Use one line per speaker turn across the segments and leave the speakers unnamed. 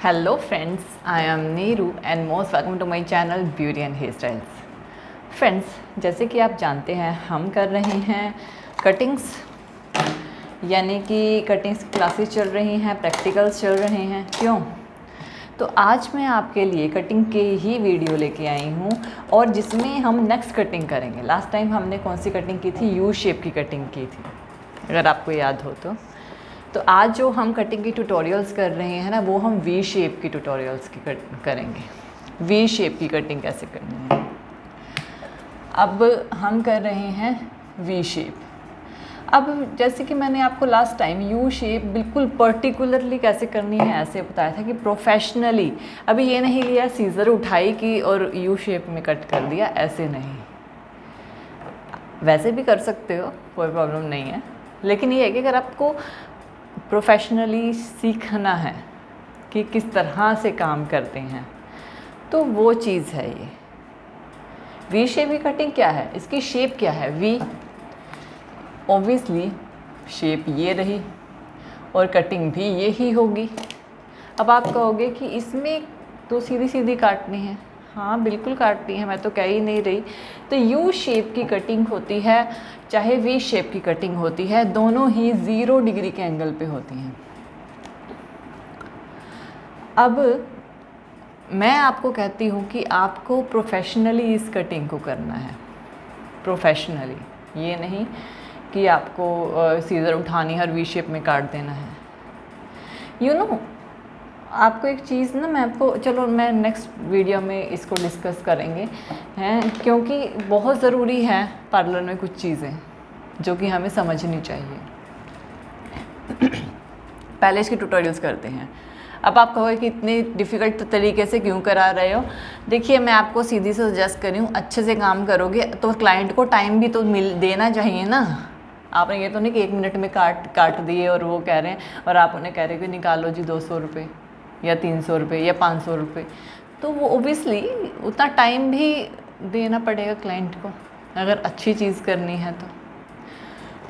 Hello friends, I am Neeru and most welcome to my channel Beauty and Hairstyles. Friends, जैसे कि आप जानते हैं हम कर रहे हैं कटिंग्स, यानी कि कटिंग्स क्लासेस चल रही हैं, प्रैक्टिकल्स चल रहे हैं। क्यों? तो आज मैं आपके लिए कटिंग के ही वीडियो लेके आई हूँ और जिसमें हम नेक्स्ट कटिंग करेंगे। लास्ट टाइम हमने कौन सी कटिंग की थी? यू शेप की कटिंग की थी, अगर आपको याद हो तो आज जो हम कटिंग की ट्यूटोरियल्स कर रहे हैं ना, वो हम वी शेप की ट्यूटोरियल्स की करेंगे। वी शेप की कटिंग कैसे करनी है, अब हम कर रहे हैं वी शेप। अब जैसे कि मैंने आपको लास्ट टाइम यू शेप बिल्कुल पर्टिकुलरली कैसे करनी है ऐसे बताया था कि प्रोफेशनली, अभी ये नहीं लिया सीज़र उठाई की और यू शेप में कट कर दिया, ऐसे नहीं। वैसे भी कर सकते हो, कोई प्रॉब्लम नहीं है, लेकिन ये है कि अगर आपको प्रोफेशनली सीखना है कि किस तरह से काम करते हैं तो वो चीज़ है ये। वी शेप की कटिंग क्या है, इसकी शेप क्या है? वी, ऑब्वियसली शेप ये रही और कटिंग भी ये ही होगी। अब आप कहोगे कि इसमें तो सीधी सीधी काटनी है। हाँ बिल्कुल काटनी है, मैं तो कह ही नहीं रही। तो यू शेप की कटिंग होती है चाहे वी शेप की कटिंग होती है, दोनों ही 0 डिग्री के एंगल पे होती हैं। अब मैं आपको कहती हूँ कि आपको प्रोफेशनली इस कटिंग को करना है। प्रोफेशनली, ये नहीं कि आपको सीज़र उठानी है और वी शेप में काट देना है। यू नो, आपको एक चीज़ ना, मैं आपको, चलो मैं नेक्स्ट वीडियो में इसको डिस्कस करेंगे हैं, क्योंकि बहुत ज़रूरी है पार्लर में कुछ चीज़ें जो कि हमें समझनी चाहिए। पहले इसकी ट्यूटोरियल्स करते हैं। अब आप कहोगे कि इतने डिफ़िकल्ट तरीके से क्यों करा रहे हो? देखिए, मैं आपको सीधी से सजेस्ट करी हूँ, अच्छे से काम करोगे तो क्लाइंट को टाइम भी तो देना चाहिए ना। आपने ये तो नहीं कि 1 मिनट में काट दिए और वो कह रहे हैं और आप उन्हें कह रहे हो कि निकालो जी 200 रुपये या 300 रुपये या 500 रुपये, तो वो ओबियसली उतना टाइम भी देना पड़ेगा क्लाइंट को अगर अच्छी चीज़ करनी है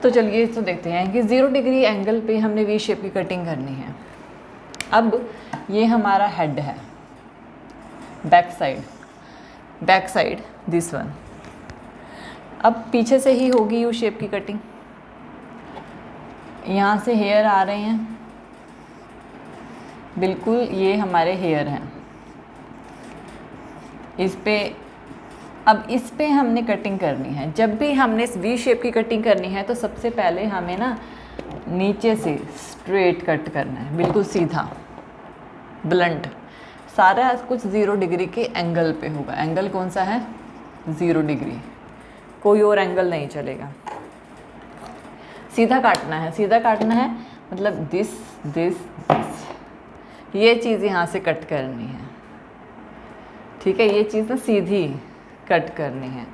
तो चलिए तो देखते हैं कि 0 डिग्री एंगल पे हमने वी शेप की कटिंग करनी है। अब ये हमारा हेड है, बैक साइड दिस वन। अब पीछे से ही होगी यू शेप की कटिंग। यहाँ से हेयर आ रहे हैं, बिल्कुल ये हमारे हेयर हैं। अब इस पे हमने कटिंग करनी है। जब भी हमने इस वी शेप की कटिंग करनी है तो सबसे पहले हमें ना नीचे से स्ट्रेट कट करना है, बिल्कुल सीधा ब्लंट। सारा कुछ 0 डिग्री के एंगल पे होगा। एंगल कौन सा है? 0 डिग्री, कोई और एंगल नहीं चलेगा। सीधा काटना है, मतलब दिस ये चीज़ यहाँ से कट करनी है, ठीक है। ये चीज़ ना सीधी कट करनी है।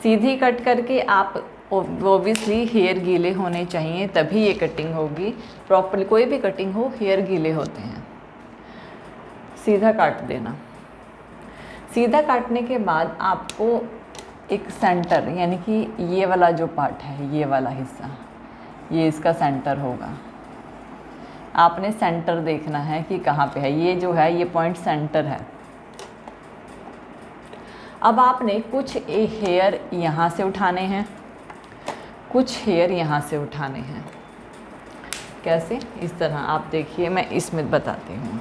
सीधी कट करके आप ऑब्वियसली हेयर गीले होने चाहिए, तभी ये कटिंग होगी प्रॉपर्ली। कोई भी कटिंग हो, हेयर गीले होते हैं। सीधा काट देना। सीधा काटने के बाद आपको एक सेंटर, यानी कि ये वाला जो पार्ट है, ये वाला हिस्सा, ये इसका सेंटर होगा। आपने सेंटर देखना है कि कहाँ पे है। ये जो है ये पॉइंट सेंटर है। अब आपने कुछ हेयर यहाँ से उठाने हैं, कुछ हेयर यहाँ से उठाने हैं। कैसे? इस तरह आप देखिए, मैं इसमें बताती हूँ।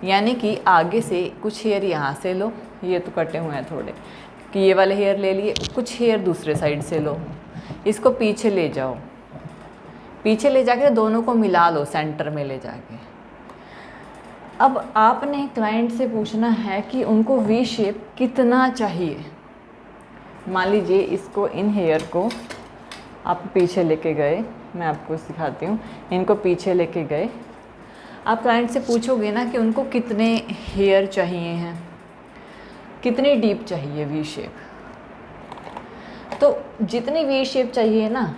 यानी कि आगे से कुछ हेयर यहाँ से लो, ये तो कटे हुए हैं थोड़े, कि ये वाले हेयर ले लिए। कुछ हेयर दूसरे साइड से लो, इसको पीछे ले जाओ, पीछे ले जाके दोनों को मिला लो सेंटर में ले जाके। अब आपने क्लाइंट से पूछना है कि उनको वी शेप कितना चाहिए। मान लीजिए इसको, इन हेयर को आप पीछे लेके गए, मैं आपको सिखाती हूँ। इनको पीछे लेके गए, आप क्लाइंट से पूछोगे ना कि उनको कितने हेयर चाहिए हैं, कितनी डीप चाहिए वी शेप। तो जितनी वी शेप चाहिए ना,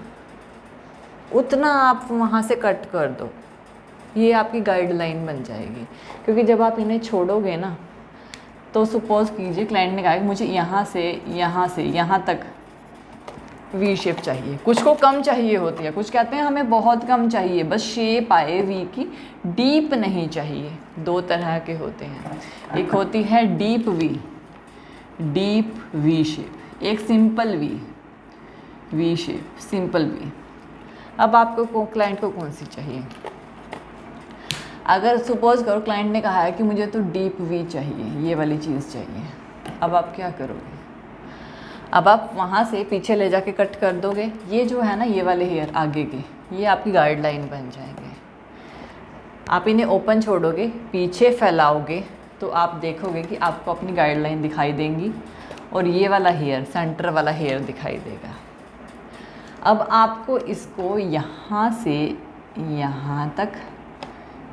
उतना आप वहाँ से कट कर दो। ये आपकी गाइडलाइन बन जाएगी, क्योंकि जब आप इन्हें छोड़ोगे ना, तो सपोज़ कीजिए क्लाइंट ने कहा कि मुझे यहाँ से यहाँ तक वी शेप चाहिए, कुछ को कम चाहिए होती है, कुछ कहते हैं हमें बहुत कम चाहिए, बस शेप आए वी की, डीप नहीं चाहिए। दो तरह के होते हैं, एक होती है डीप वी शेप, एक simple V shape, simple V. अब आपको क्लाइंट को कौन सी चाहिए? अगर सपोज करो क्लाइंट ने कहा है कि मुझे तो डीप वी चाहिए, ये वाली चीज़ चाहिए, अब आप क्या करोगे? अब आप वहाँ से पीछे ले जाके कट कर दोगे। ये जो है ना, ये वाले हेयर आगे के, ये आपकी गाइडलाइन बन जाएंगे। आप इन्हें ओपन छोड़ोगे, पीछे फैलाओगे, तो आप देखोगे कि आपको अपनी गाइडलाइन दिखाई देंगी और ये वाला हेयर, सेंटर वाला हेयर दिखाई देगा। अब आपको इसको यहाँ से यहाँ तक,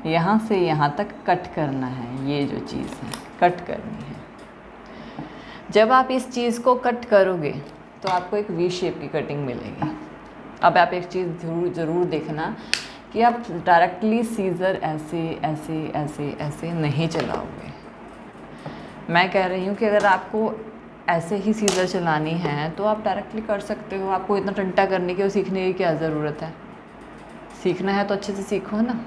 यहाँ से यहाँ तक कट करना है। ये जो चीज़ है कट करनी है। जब आप इस चीज़ को कट करोगे तो आपको एक वी शेप की कटिंग मिलेगी। अब आप एक चीज़ ज़रूर देखना कि आप डायरेक्टली सीज़र ऐसे ऐसे ऐसे ऐसे नहीं चलाओगे। मैं कह रही हूँ कि अगर आपको ऐसे ही सीज़र चलानी है तो आप डायरेक्टली कर सकते हो। आपको इतना टंटा करने की और सीखने की क्या ज़रूरत है? सीखना है तो अच्छे से सीखो ना।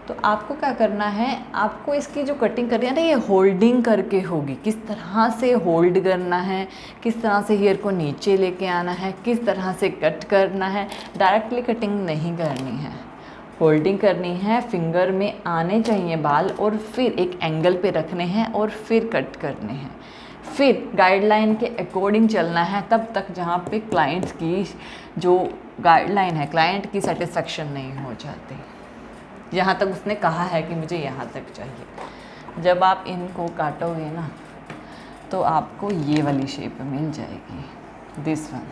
तो आपको क्या करना है, आपको इसकी जो कटिंग करनी है ना, ये होल्डिंग करके होगी। किस तरह से होल्ड करना है, किस तरह से हेयर को नीचे लेके आना है, किस तरह से कट करना है। डायरेक्टली कटिंग नहीं करनी है, होल्डिंग करनी है। फिंगर में आने चाहिए बाल और फिर एक एंगल पे रखने हैं और फिर कट करने हैं। फिर गाइडलाइन के अकॉर्डिंग चलना है तब तक जहाँ पे क्लाइंट्स की जो गाइडलाइन है, क्लाइंट की सेटिस्फेक्शन नहीं हो जाती, यहाँ तक उसने कहा है कि मुझे यहाँ तक चाहिए। जब आप इनको काटोगे ना तो आपको ये वाली शेप मिल जाएगी, दिस वन,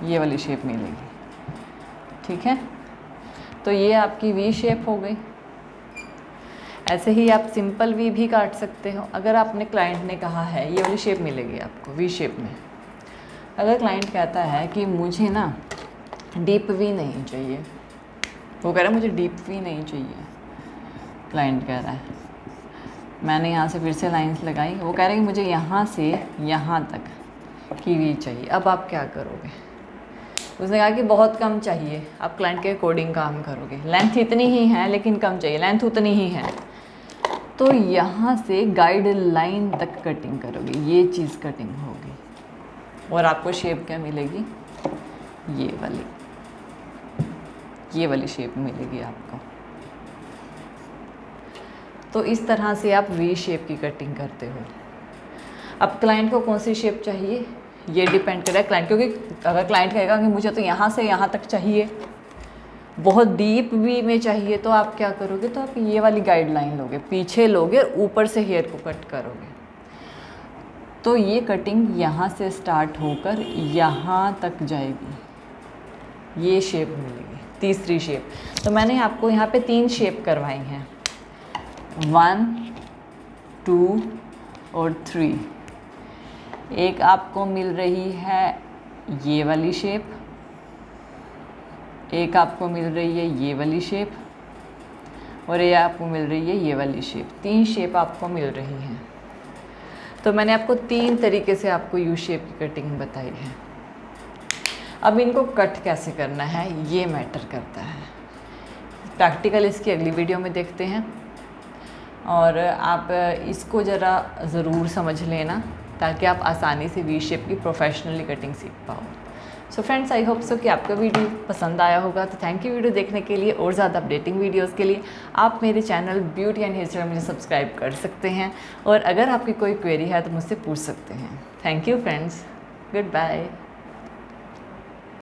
ये वाली शेप मिलेगी। ठीक है, तो ये आपकी वी शेप हो गई। ऐसे ही आप सिंपल वी भी काट सकते हो। अगर आपने क्लाइंट ने कहा है ये वाली शेप मिलेगी आपको वी शेप में। अगर क्लाइंट कहता है कि मुझे ना डीप वी नहीं चाहिए, वो कह रहा है मुझे डीप वी नहीं चाहिए, क्लाइंट कह रहा है, मैंने यहाँ से फिर से लाइंस लगाई, वो कह रहे हैं कि मुझे यहाँ से यहाँ तक की वी चाहिए। अब आप क्या करोगे? उसने कहा कि बहुत कम चाहिए। आप क्लाइंट के अकॉर्डिंग काम करोगे। लेंथ इतनी ही है लेकिन कम चाहिए, लेंथ उतनी ही है, तो यहाँ से गाइड लाइन तक कटिंग करोगे। ये चीज़ कटिंग होगी और आपको शेप क्या मिलेगी? ये वाली शेप मिलेगी आपको। तो इस तरह से आप वी शेप की कटिंग करते हो। अब क्लाइंट को कौन सी शेप चाहिए ये डिपेंड करे क्लाइंट, क्योंकि अगर क्लाइंट कहेगा कि मुझे तो यहाँ से यहाँ तक चाहिए, बहुत डीप वी में चाहिए, तो आप क्या करोगे? तो आप ये वाली गाइडलाइन लोगे, पीछे लोगे, ऊपर से हेयर को कट करोगे। तो ये कटिंग यहाँ से स्टार्ट होकर यहाँ तक जाएगी, ये शेप मिलेगी, तीसरी शेप। तो मैंने आपको यहाँ पे 3 शेप करवाई हैं, 1, 2 और 3। एक आपको मिल रही है ये वाली शेप, एक आपको मिल रही है ये वाली शेप और ये आपको मिल रही है ये वाली शेप। 3 शेप आपको मिल रही हैं। तो मैंने आपको 3 तरीके से आपको यू शेप की कटिंग बताई है। अब इनको कट कैसे करना है ये मैटर करता है। प्रैक्टिकल इसकी अगली वीडियो में देखते हैं और आप इसको ज़रा ज़रूर समझ लेना ताकि आप आसानी से वी शेप की प्रोफेशनली कटिंग सीख पाओ। So friends, I hope so कि आपका वीडियो पसंद आया होगा। तो थैंक यू वीडियो देखने के लिए। और ज़्यादा अपडेटिंग वीडियोस के लिए आप मेरे channel beauty and hair style मुझे सब्सक्राइब कर सकते हैं और अगर आपकी कोई क्वेरी है तो मुझसे पूछ सकते हैं। Thank you friends, good bye.